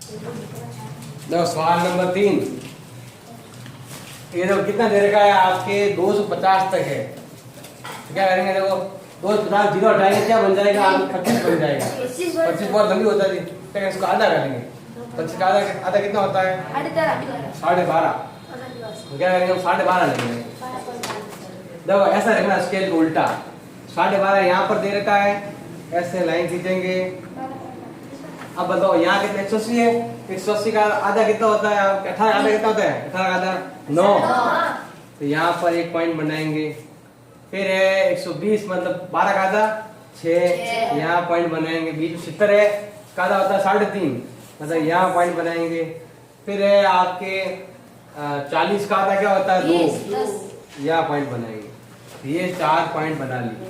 देखो सवाल नंबर 3। ये देखो कितना दे रखा है आपके 250 तक है। तो क्या करेंगे, देखो 250 जीरो हटाएंगे क्या बन जाएगा, 25 बन जाएगा। 25 बहुत लंबी होता है, ठीक है, इसको आधा करेंगे। 25 का आधा कितना होता है, 12.5। तो क्या करेंगे, हम 12.5 लेंगे। देखो ऐसा रखना स्केल को उल्टा, 12.5 यहाँ पर दे रखा है, ऐसे लाइन खींचेंगे। अब बताओ यहाँ कितना 180 है, 180 का आधा कितना होता है, 18 आधा कितना होता है, 18 आधा 9। तो यहाँ पर एक पॉइंट बनाएंगे। फिर है 120 मतलब 12 का आधा 6, यहाँ पॉइंट बनाएंगे। बीच में 70 है, का आधा होता है 3.5 मतलब यहाँ पॉइंट बनाएंगे। फिर है आपके 40 का आधा क्या होता है 2, यहाँ पॉइंट बनाएंगे। ये 4 पॉइंट बना लिए।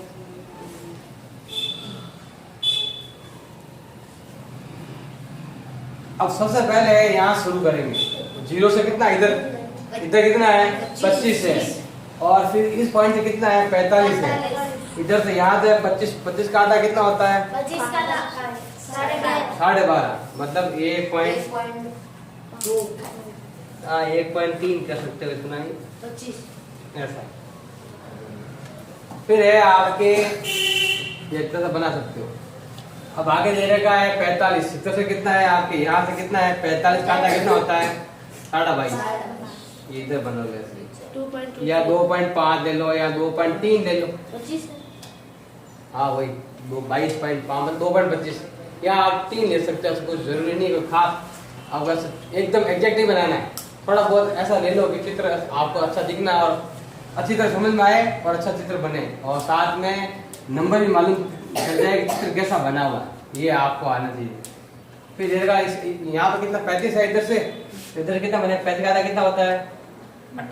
अब सबसे पहले यहाँ शुरू करेंगे, जीरो से कितना इधर कितना है 25 है, और फिर इस पॉइंट से कितना है 45 है। इधर से यहाँ से 25 का आधा कितना होता है 12.5 मतलब 1.3 कह सकते हो, इतना ही 25 ऐसा। फिर है आपके ये इतना सा बना सकते हो। अब आगे दे रखा है 45, 70 से कितना है आपके यहाँ से कितना है 45 का आधा कितना होता है 22.5। ये इधर बनोगे ऐसे, या 2.5 ले लो या 2.3 ले लो। हाँ वही 22.5 2.25, या आप 3 ले सकते हो, कुछ जरूरी नहीं है खास। अब एकदम एग्जैक्ट नहीं बनाना है, थोड़ा बहुत ऐसा ले लो कि चित्र आपको अच्छा दिखना और अच्छी तरह समझ में आए और अच्छा चित्र बने, और साथ में नंबर भी मालूम चल जाए कि चित्र कैसा बना हुआ, ये आपको आना चाहिए। फिर यहाँ पर कितना 35 है, इधर से इधर कितना बने 35 का आधा कितना होता है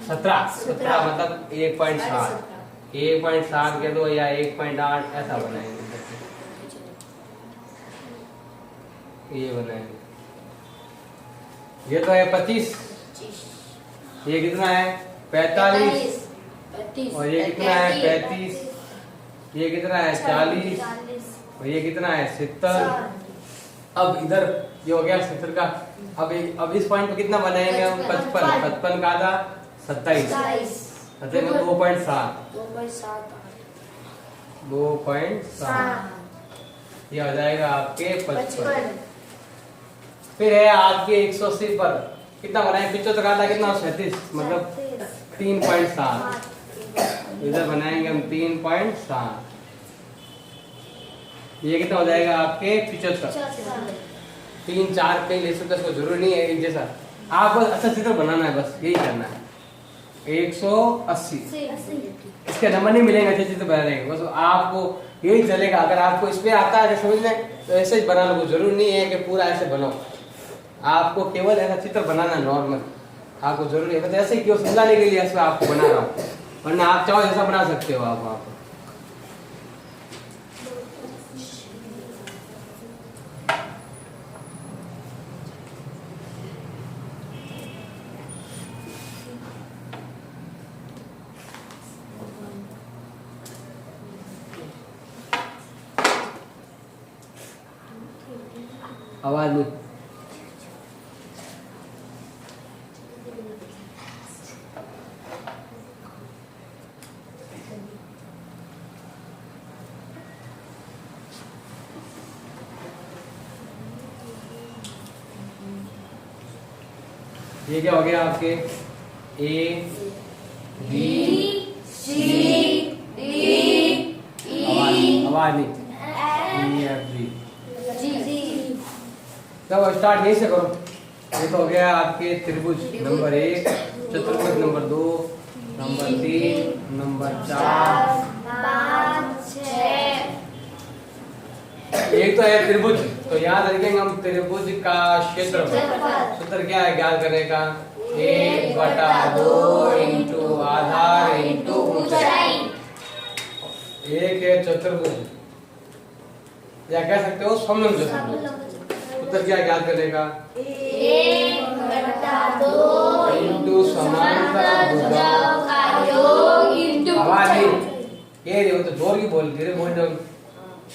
17 मतलब 1.7 के दो या 1.8 ऐसा बनाएंगे। ये बनाएंगे। ये तो है 25, ये कितना है 45, और ये कितना है 35, ये कितना है 40, और ये कितना है 70। अब इधर ये हो गया 70 का। अब इस पॉइंट पे कितना बनाएंगे हम 55 का आधा 27 मतलब 2.7 ये हो जाएगा आपके 55। फिर है आपके 180 पर कितना बनाए 75 का आधा कितना 37 मतलब 3.7। इधर बनाएंगे हम 3.7, ये कितना हो जाएगा आपके 75। 3-4 कहीं ले सकते, इसको जरूरी नहीं है एक जैसा, आपको अच्छा चित्र बनाना है, बस यही करना है। 180 इसके नंबर नहीं मिलेंगे, अच्छे चित्र बनाने बस आपको यही चलेगा। अगर आपको इसमें आता है समझने तो ऐसे ही बना लो, जरूरी नहीं है कि पूरा ऐसे बनाओ, आपको केवल ऐसा चित्र बनाना नॉर्मल आपको जरूरी है। ऐसे ही क्यों समझाने के लिए ऐसा आपको बना रहा हूँ, वरना आप चाहो ऐसा बना सकते हो आप वहाँ पर। आवाज नहीं। ये क्या हो गया आपके A B C D आवाज नहीं E F G। चलो स्टार्ट यहीं से करो। ये तो हो गया आपके त्रिभुज नंबर 1, चतुर्भुज नंबर 2, नंबर 3, नंबर 4, 5, 6। एक तो है त्रिभुज, तो याद रखेंगे हम त्रिभुज का क्षेत्रफल। सूत्र क्या है ज्ञात करने का 1/2 इंटू आधार इंटू ऊंचाई। एक है चतुर्भुज या कह सकते हो समलंब चतुर्भुज। सूत्र क्या ज्ञात करने का 1/2 इंटू समांतर भुजाओं का योग इंटू आवाज नहीं ये तो जोर की बोल धीरे बोल दो।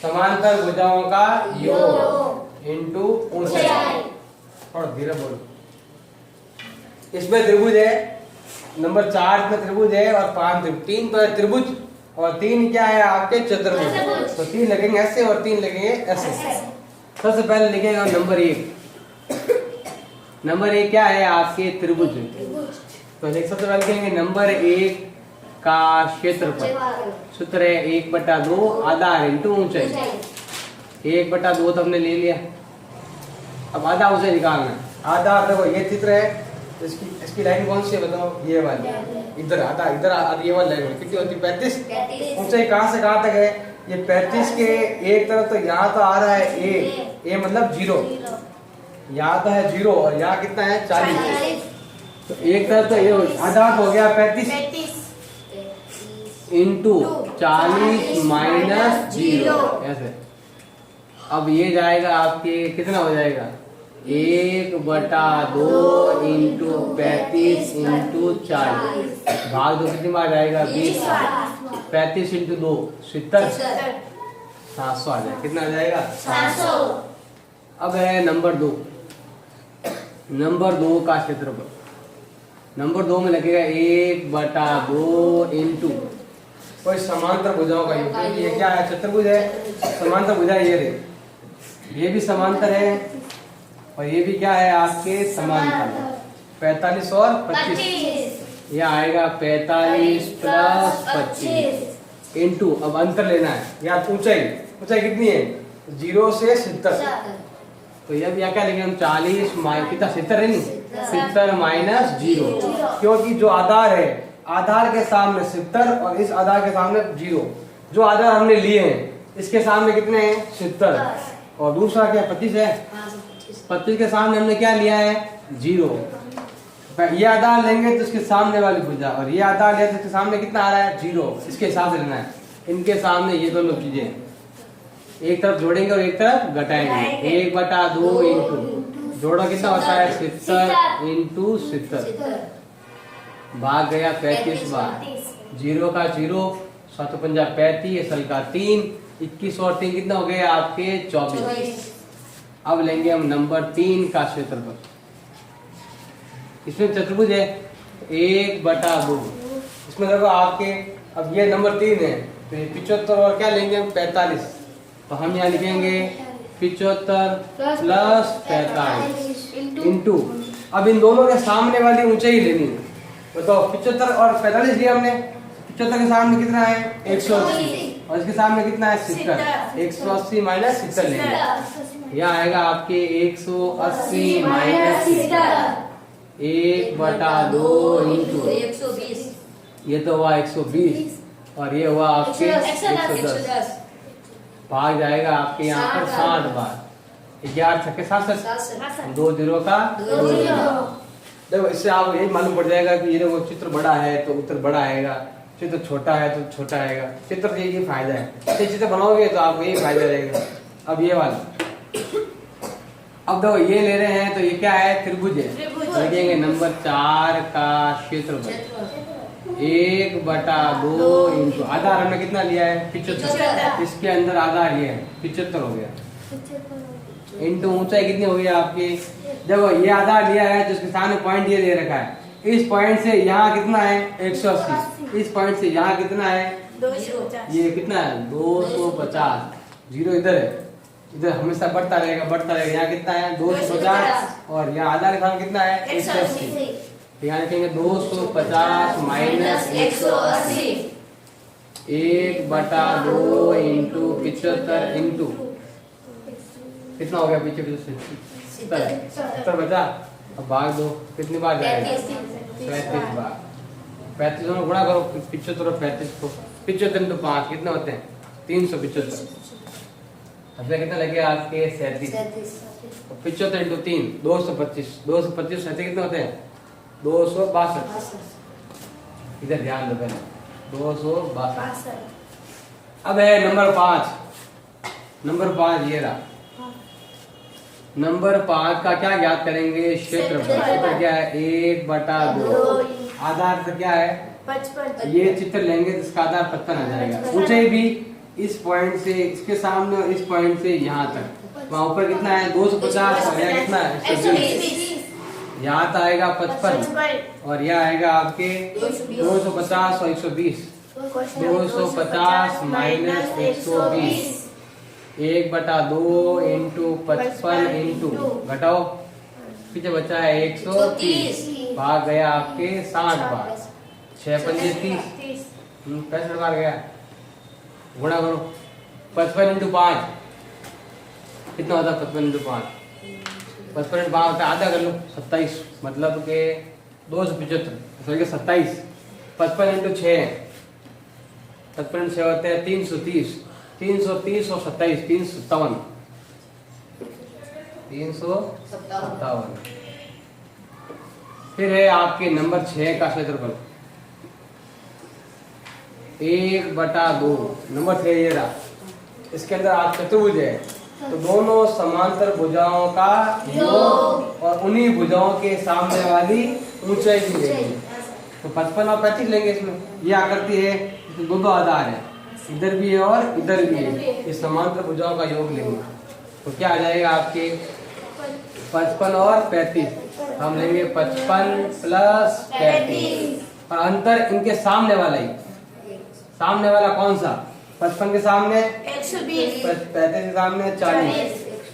समांतर भुजाओं का योग इंटू ऊंचाई। और धीरे बोलो। इसमें त्रिभुज है, नंबर 4 में त्रिभुज है और 5 त्रिभुज, 3 तो है त्रिभुज और 3 क्या है आपके चतुर्भुज। तो 3 लगेंगे ऐसे और 3 लगेंगे ऐसे। सबसे पहले लिखेगा नंबर 1। नंबर 1 क्या है आपके त्रिभुज। तो सबसे पहले लिखेंगे नंबर 1 का क्षेत्रफल। सूत्र है 1/2 आधार इंटू ऊंचाई। 1/2 तो हमने ले लिया। अब आधा ऊंचाई निकालना है। आधा देखो ये चित्र है, इसकी लाइन कौन सी है बताओ, ये वाली। इधर आधा, इधर ये वाली लाइन कितनी होती है 35। ऊंचाई कहां से कहां तक है, ये 35 के एक तरफ तो यहाँ तो आ रहा है ए मतलब 0, यहाँ तो है 0 और यहाँ कितना है 40। तो एक तरफ तो ये आधा हो गया 35 इंटू 40 माइनस 0 ऐसे। अब ये जाएगा आपके कितना हो जाएगा 1/2 इंटू 35 इंटू 40 भाग 2 कितनी बार जाएगा 20। 35 इंटू 2 70, 700 आ जाएगा। कितना आ जाएगा 700। अब है नंबर 2। नंबर 2 का क्षेत्रफल। नंबर 2 में लगेगा 1/2 इंटू कोई समांतर भुजाओं का योग, क्योंकि ये क्या है चतुर्भुज है, समांतर भुजा ये रही, ये भी समांतर है और ये भी क्या है आपके समांतर। 45 और 25 ये आएगा 45 प्लस 25 इंटू, अब अंतर लेना है यहाँ ऊंचाई कितनी है 0 से 70। तो ये भी क्या लेंगे हम 40 कितना 70 है नहीं 70 माइनस 0, क्योंकि जो आधार है आधार के सामने 70 और इस आधार के सामने 0। जो आधार हमने लिए हैं इसके सामने कितने हैं 70 और दूसरा क्या 25 है। 25 के सामने हमने क्या लिया है 0। ये आधार लेंगे तो इसके सामने वाली भुजा और ये आधार लिया तो इसके सामने कितना आ रहा है 0। इसके हिसाब से लेना है। इनके सामने ये दोनों चीजें एक तरफ जोड़ेंगे और एक तरफ घटाएंगे। 1/2 इंटू जोड़ो कितना होता है 70 इंटू 70 भाग गया 35 बार। 0 का 0 7 पंजा 35 असल का 3 21 और 3 कितना हो गया आपके 24। अब लेंगे हम नंबर 3 का क्षेत्रफल। इसमें चतुर्भुज है 1/2। इसमें देखो आपके अब ये नंबर 3 है तो 75 और क्या लेंगे हम 45। तो हम यहाँ लिखेंगे 75 प्लस 45 इंटू, अब इन दोनों के सामने वाली ऊंचाई लेनी है। तो 75 और 45 लिया हमने। 75 के सामने कितना है 180 और इसके सामने कितना है 70। 180 माइनस 70 लेंगे, यह आएगा आपके 180 माइनस 1/2 इंटू 120। ये तो हुआ 120 और ये हुआ आपके 110 भाग जाएगा आपके यहाँ पर 60 बार। 11 छक्के 67 2 0 का 2। देखो इससे आप यही मालूम पड़ जाएगा कि ये देखो चित्र बड़ा है तो उत्तर बड़ा आएगा, चित्र छोटा है तो छोटा आएगा। चित्र से ये फायदा है, ये चित्र बनाओगे तो आपको यही फायदा रहेगा। अब ये वाला, अब देखो ये ले रहे हैं तो ये क्या है त्रिभुज है। लिखेंगे नंबर 4 का क्षेत्रफल 1/2 इंटू आधार हमने कितना लिया है 75। इसके अंदर आधार ये है 75 हो गया इंटू ऊंचाई कितनी हो गई आपकी। देखो ये आधार लिया है जिसके सामने पॉइंट ये दे रखा है। इस पॉइंट से यहाँ कितना है 180, इस पॉइंट से यहाँ कितना है 250। ये कितना है 250। 0 इधर है, इधर हमेशा बढ़ता रहेगा। यहाँ कितना है 250 और यहाँ आधार का कितना है 180। यहाँ लिखेंगे 250 माइनस 180 1/2 इंटू 75 इंटू कितना हो गया पीछे 70 बचा। अब भाग दो कितनी बार जाएगा 35 बार। 35 दोनों गुणा करो 75 और 35 को। 75 इंटू 5 कितने होते हैं 375। अब कितना लगे आपके 37। 75 इंटू 3 225। 225 रहते कितने होते हैं 262। इधर ध्यान दो पहले 262। अब है नंबर 5। नंबर 5 ये रहा। नंबर 5 का क्या ज्ञात करेंगे क्षेत्रफल। क्या है 1/2। आधार तो क्या है 55। ये चित्र लेंगे जिसका आधार 55 आ जाएगा। ऊंचाई भी इस पॉइंट से इसके सामने और इस पॉइंट से यहाँ तक वहाँ ऊपर कितना है 250 और यहाँ कितना है 120। यहाँ तो आएगा 55 और यहाँ आएगा आपके 250 और 120। 250 माइनस 120 1/2 इंटू 55 इंटू घटाओ पीछे बचा है 130 भाग गया आपके 60 बार 6 पंजे 30 65 बार गया गुणा करो 55 इंटू 5 कितना होता है 55 इंटू 5 55 इंटू 5 होता है आधा कर लो 27 मतलब के 275 27 55 इंटू 6 55 इंटू 6 होते हैं 330 330 और 27 357 357। फिर है आपके नंबर 6 का क्षेत्रफल 1/2 नंबर 6 ये रहा। इसके अंदर आप चतुर्भुज है तो दोनों समांतर भुजाओं का योग और उन्हीं भुजाओं के सामने वाली ऊंचाई भी लेंगे। तो 55 और 35 लेंगे इसमें। ये आकृति है तो दो आधार है इधर भी है और इधर भी है। इस समांतर भुजाओं का योग लेंगे तो क्या आ जाएगा आपके 55 और 35 हम लेंगे 55 प्लस 35 और अंतर इनके सामने वाला ही सामने वाला कौन सा 55 के सामने 120 35 के सामने 40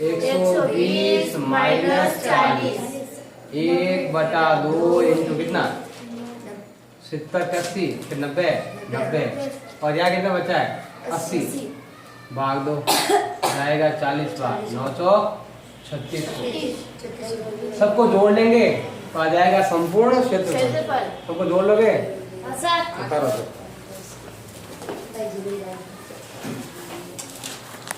120 माइनस 40 1/2 इंटू कितना 70 के 80 फिर 90 और यहाँ कितना बचा है 80 भाग दो जाएगा 40 बार 936 सबको जोड़ लेंगे तो आ जाएगा संपूर्ण क्षेत्रफल। सबको जोड़ लोगे सर करो।